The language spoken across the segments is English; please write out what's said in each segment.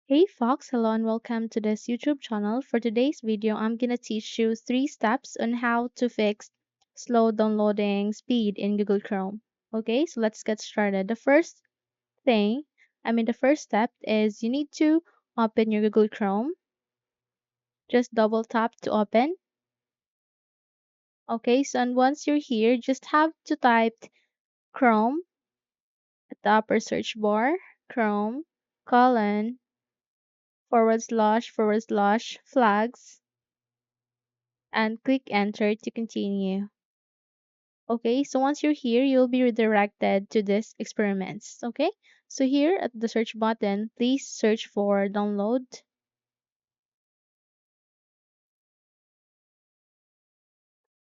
Hey Fox, hello and welcome to this YouTube channel. For today's video, I'm gonna teach you 3 steps on how to fix slow downloading speed in Google Chrome. Okay, so let's get started. Thing, the first step is you need to open your Google Chrome. Just double tap to open. Okay, so and once you're here, just have to type Chrome at the upper search bar, Chrome, colon, // flags, and click enter to continue. Okay, so once you're here, you'll be redirected to this experiments. Okay, so here at the search button, please search for download.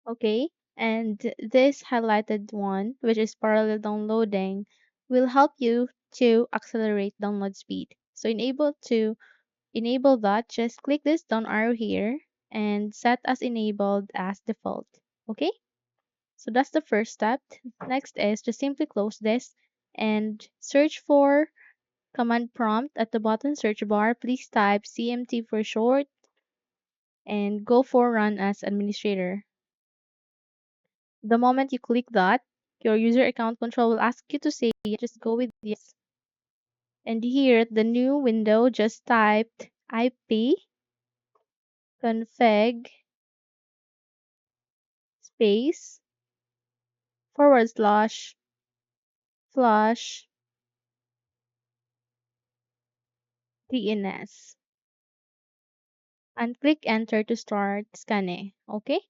Okay, and this highlighted one, which is parallel downloading, will help you to accelerate download speed. So enable that, just click this down arrow here and set as enabled as default. Okay, so that's the first step. Next is just simply close this and search for command prompt at the bottom search bar. Please type CMT for short and go for run as administrator. The moment you click that, your user account control will ask you to say yes, just go with yes. And here at the new window, just typed IP config space // DNS and click enter to start scanning. Okay.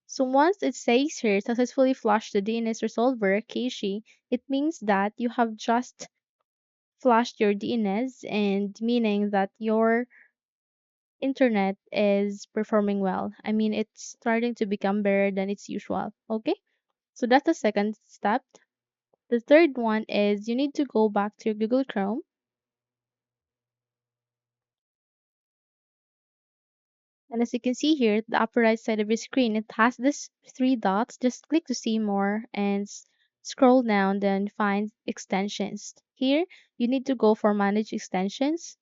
So once it says here successfully flushed the DNS resolver cache, it means that you have just flushed your DNS and meaning that your internet is performing well. It's starting to become better than its usual. Okay? So that's the second step. The third one is you need to go back to your Google Chrome. And as you can see here, the upper right side of your screen, it has this 3 dots. Just click to see more and scroll down, then find extensions. Here, you need to go for manage extensions.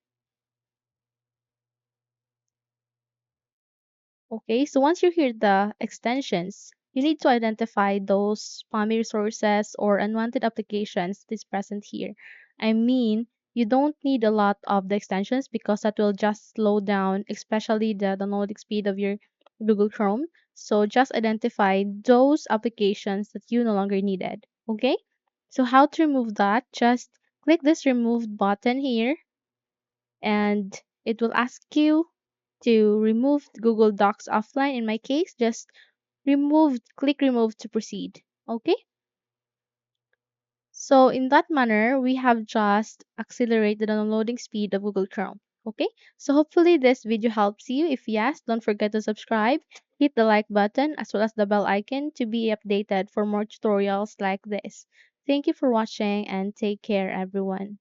Okay, so once you hear the extensions, you need to identify those spammy resources or unwanted applications that's present here. You don't need a lot of the extensions because that will just slow down, especially the downloading speed of your Google Chrome. So just identify those applications that you no longer needed. Okay, so how to remove that? Just click this remove button here and it will ask you to remove Google Docs offline. In my case, just click remove to proceed. Okay. So in that manner, we have just accelerated the downloading speed of Google Chrome. Okay. So hopefully this video helps you. If yes, don't forget to subscribe, hit the like button as well as the bell icon to be updated for more tutorials like this. Thank you for watching and take care everyone.